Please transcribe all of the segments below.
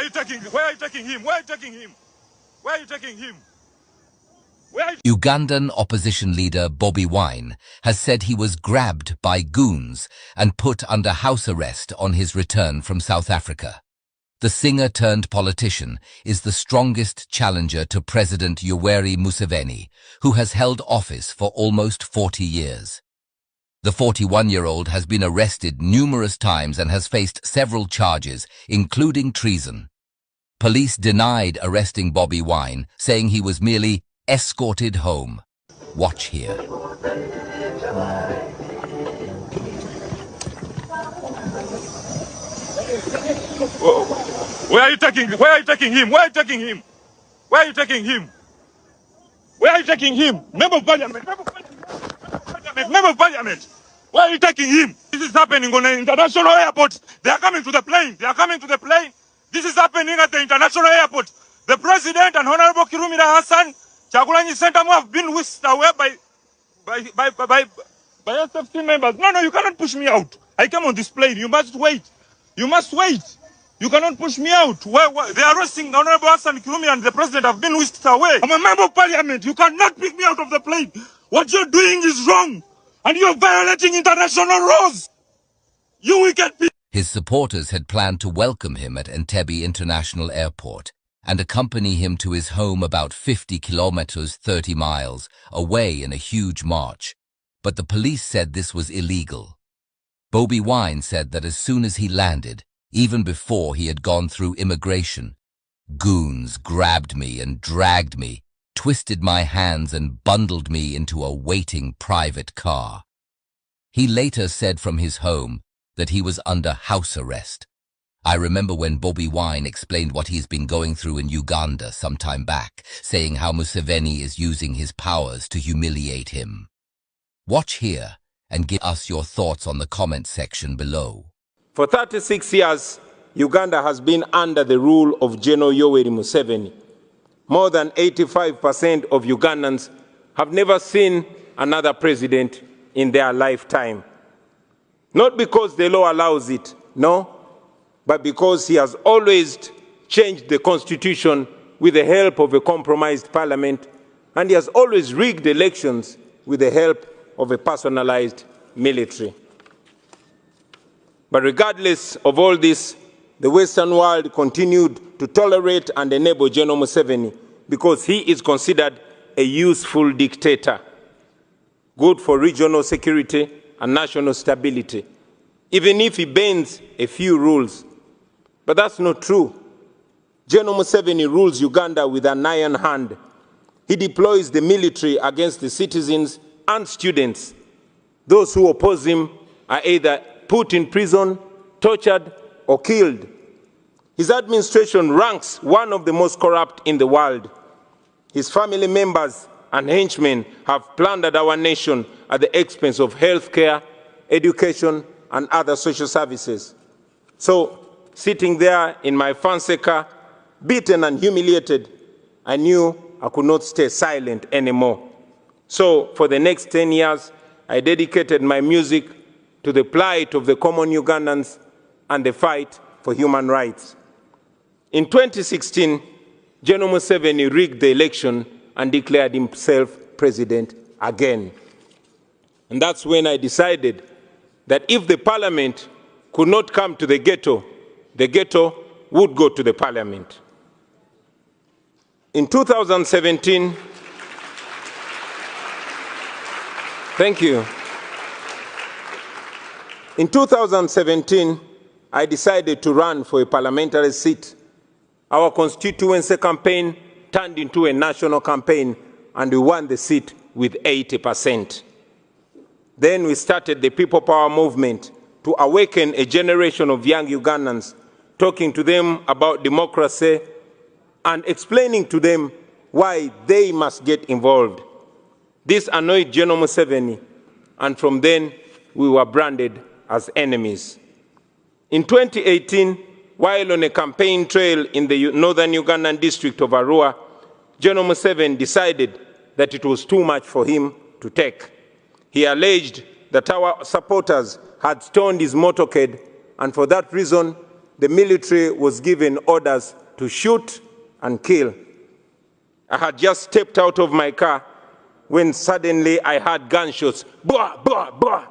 you taking him? Where are you taking him? Where are you taking him? Where are you taking him? Ugandan opposition leader Bobi Wine has said he was grabbed by goons and put under house arrest on his return from South Africa. The singer-turned-politician is the strongest challenger to President Yoweri Museveni, who has held office for almost 40 years. The 41-year-old has been arrested numerous times and has faced several charges, including treason. Police denied arresting Bobi Wine, saying he was merely escorted home. Watch here. Where are you taking him? Where are you taking him? Where are you taking him? Where are you taking him? Where are you taking him? Member of Parliament. Member of Parliament. Member of Parliament. Where are you taking him? This is happening on an international airport. They are coming to the plane. They are coming to the plane. This is happening at the international airport. The President and Honorable Kirumira Hassan Chagulanyi Center have been whisked away by SFC members. No, you cannot push me out. I came on this plane. You must wait. You must wait. You cannot push me out. They are arresting Honorable Hassan Kirumira and the President have been whisked away. I'm a member of Parliament. You cannot pick me out of the plane. What you're doing is wrong. And you're violating international laws. You wicked people. His supporters had planned to welcome him at Entebbe International Airport and accompany him to his home about 50 kilometers, 30 miles, away in a huge march. But the police said this was illegal. Bobi Wine said that as soon as he landed, even before he had gone through immigration, goons grabbed me and dragged me, twisted my hands and bundled me into a waiting private car. He later said from his home that he was under house arrest. I remember when Bobi Wine explained what he's been going through in Uganda some time back, saying how Museveni is using his powers to humiliate him. Watch here and give us your thoughts on the comment section below. For 36 years, Uganda has been under the rule of General Yoweri Museveni. More than 85% of Ugandans have never seen another president in their lifetime. Not because the law allows it, no, but because he has always changed the constitution with the help of a compromised parliament, and he has always rigged elections with the help of a personalized military. But regardless of all this, the Western world continued to tolerate and enable General Museveni because he is considered a useful dictator, good for regional security and national stability, even if he bends a few rules. But that's not true. General Museveni rules Uganda with an iron hand. He deploys the military against the citizens and students. Those who oppose him are either put in prison, tortured, or killed. His administration ranks one of the most corrupt in the world. His family members and henchmen have plundered our nation at the expense of healthcare, education, and other social services. So, sitting there in my fancy car, beaten and humiliated, I knew I could not stay silent anymore. So, for the next 10 years, I dedicated my music to the plight of the common Ugandans and the fight for human rights. In 2016, General Museveni rigged the election and declared himself president again. And that's when I decided that if the parliament could not come to the ghetto would go to the parliament. In 2017, thank you. In 2017, I decided to run for a parliamentary seat. Our constituency campaign turned into a national campaign, and we won the seat with 80%. Then we started the People Power movement to awaken a generation of young Ugandans, talking to them about democracy and explaining to them why they must get involved. This annoyed General Museveni, and from then we were branded as enemies. In 2018, while on a campaign trail in the northern Ugandan district of Arua, General Museveni decided that it was too much for him to take. He alleged that our supporters had stoned his motorcade, and for that reason, the military was given orders to shoot and kill. I had just stepped out of my car when suddenly I heard gunshots. Blah, blah, blah.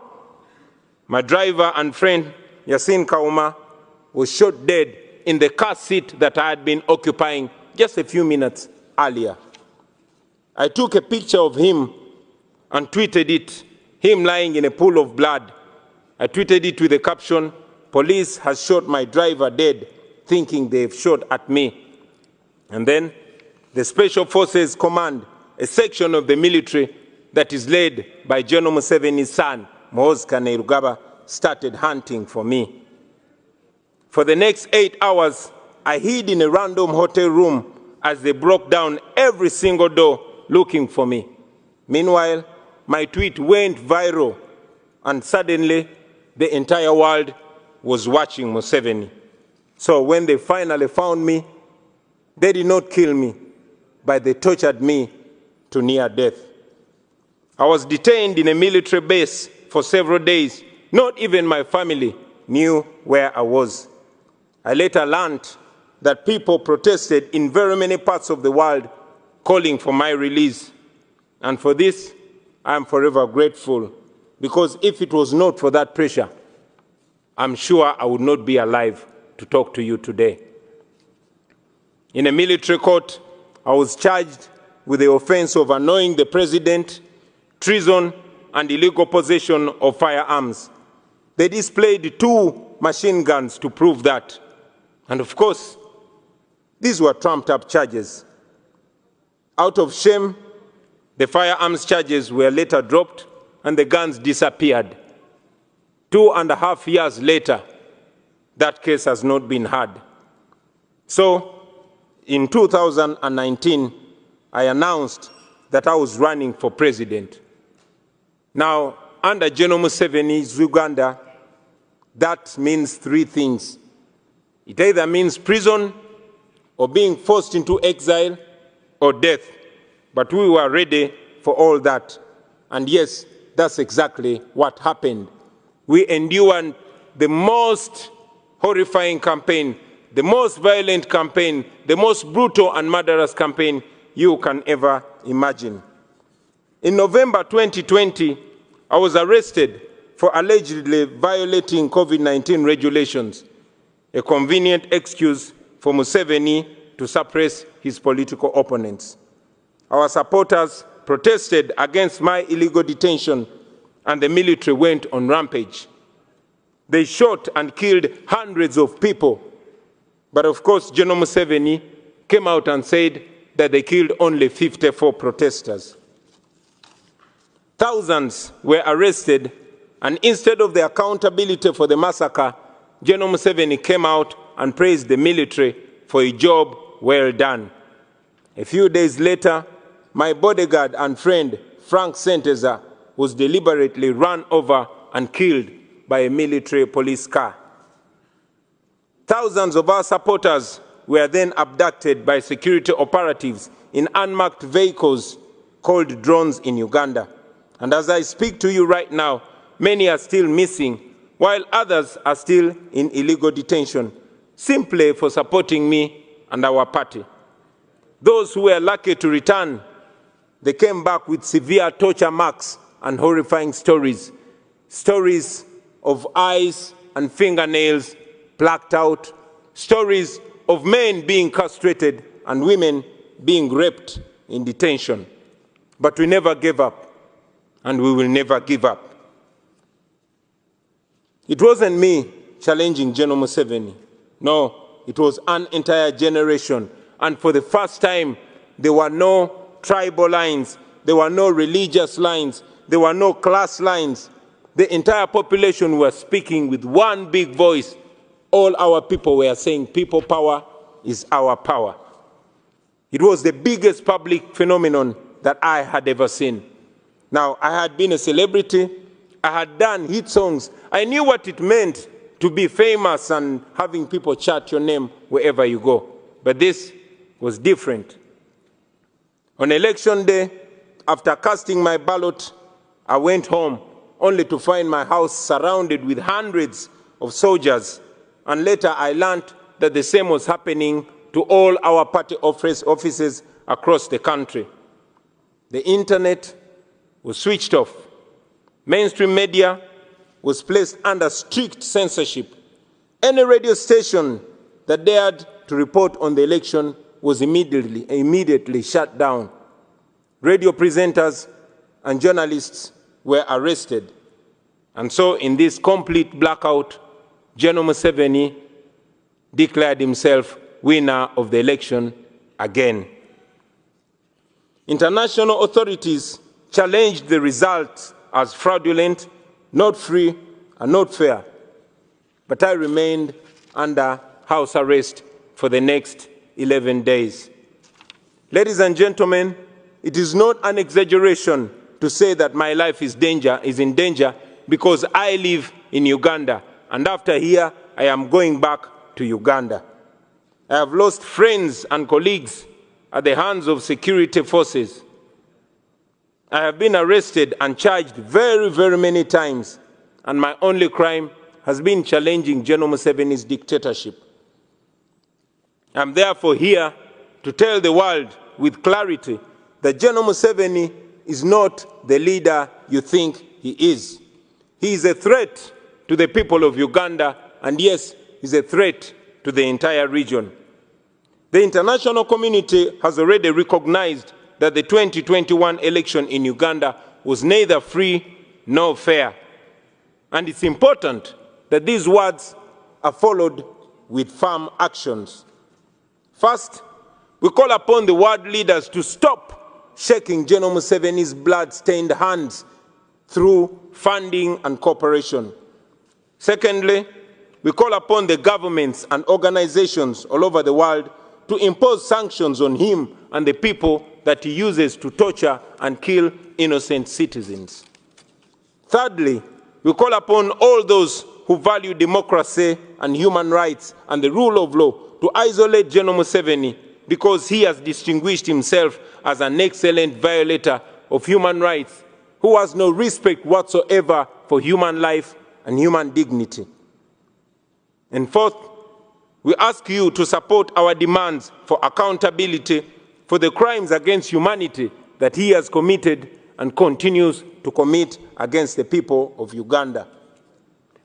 My driver and friend, Yasin Kauma, was shot dead in the car seat that I had been occupying just a few minutes earlier. I took a picture of him and tweeted it, him lying in a pool of blood. I tweeted it with the caption, "Police has shot my driver dead, thinking they've shot at me." And then the Special Forces Command, a section of the military that is led by General Museveni's son, Muhoozi Kainerugaba, started hunting for me. For the next 8 hours, I hid in a random hotel room as they broke down every single door looking for me. Meanwhile, my tweet went viral, and suddenly the entire world was watching Museveni. So when they finally found me, they did not kill me, but they tortured me to near death. I was detained in a military base for several days. Not even my family knew where I was. I later learned that people protested in very many parts of the world calling for my release. And for this, I am forever grateful, because if it was not for that pressure, I'm sure I would not be alive to talk to you today. In a military court, I was charged with the offense of annoying the president, treason, and illegal possession of firearms. They displayed 2 machine guns to prove that. And of course, these were trumped-up charges. Out of shame, the firearms charges were later dropped and the guns disappeared. 2.5 years later, that case has not been heard. So, in 2019, I announced that I was running for president. Now, under General Museveni's Uganda, that means 3 things. It either means prison, or being forced into exile, or death. But we were ready for all that. And yes, that's exactly what happened. We endured the most horrifying campaign, the most violent campaign, the most brutal and murderous campaign you can ever imagine. In November 2020, I was arrested for allegedly violating COVID-19 regulations, a convenient excuse for Museveni to suppress his political opponents. Our supporters protested against my illegal detention, and the military went on rampage. They shot and killed hundreds of people. But of course, General Museveni came out and said that they killed only 54 protesters. Thousands were arrested, and instead of the accountability for the massacre, General Museveni came out and praised the military for a job well done. A few days later, my bodyguard and friend, Frank Senteza, was deliberately run over and killed by a military police car. Thousands of our supporters were then abducted by security operatives in unmarked vehicles called drones in Uganda. And as I speak to you right now, many are still missing, while others are still in illegal detention, simply for supporting me and our party. Those who were lucky to return, they came back with severe torture marks and horrifying stories. Stories of eyes and fingernails plucked out, stories of men being castrated and women being raped in detention. But we never gave up, and we will never give up. It wasn't me challenging General Museveni. No, it was an entire generation. And for the first time, there were no tribal lines, there were no religious lines, there were no class lines. The entire population was speaking with one big voice. All our people were saying, people power is our power. It was the biggest public phenomenon that I had ever seen. Now, I had been a celebrity, I had done hit songs, I knew what it meant to be famous and having people chant your name wherever you go. But this was different. On election day, after casting my ballot, I went home only to find my house surrounded with hundreds of soldiers and later I learned that the same was happening to all our party offices across the country. The internet was switched off. Mainstream media was placed under strict censorship. Any radio station that dared to report on the election was immediately shut down. Radio presenters and journalists were arrested. And so in this complete blackout, General Museveni declared himself winner of the election again. International authorities challenged the results as fraudulent, not free, and not fair. But I remained under house arrest for the next 11 days. Ladies and gentlemen, it is not an exaggeration to say that my life is in danger because I live in Uganda, and after here, I am going back to Uganda. I have lost friends and colleagues at the hands of security forces. I have been arrested and charged very, very many times, and my only crime has been challenging General Museveni's dictatorship. I'm therefore here to tell the world with clarity that General Museveni is not the leader you think he is. He is a threat to the people of Uganda, and yes, he's a threat to the entire region. The international community has already recognized that the 2021 election in Uganda was neither free nor fair. And it's important that these words are followed with firm actions. First, we call upon the world leaders to stop shaking General Museveni's blood-stained hands through funding and cooperation. Secondly, we call upon the governments and organizations all over the world to impose sanctions on him and the people that he uses to torture and kill innocent citizens. Thirdly, we call upon all those who value democracy and human rights and the rule of law to isolate General Museveni because he has distinguished himself as an excellent violator of human rights who has no respect whatsoever for human life and human dignity. And fourth, we ask you to support our demands for accountability for the crimes against humanity that he has committed and continues to commit against the people of Uganda.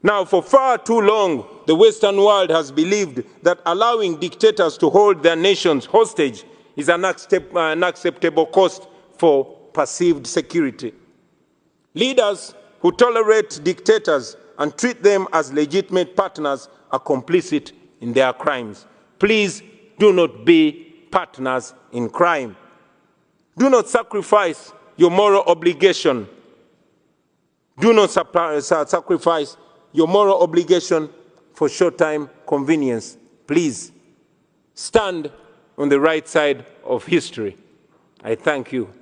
Now, for far too long, the Western world has believed that allowing dictators to hold their nations hostage is an unacceptable cost for perceived security. Leaders who tolerate dictators and treat them as legitimate partners are complicit in their crimes. Please do not be partners in crime. Do not sacrifice your moral obligation. Do not sacrifice your moral obligation for short-time convenience. Please stand on the right side of history. I thank you.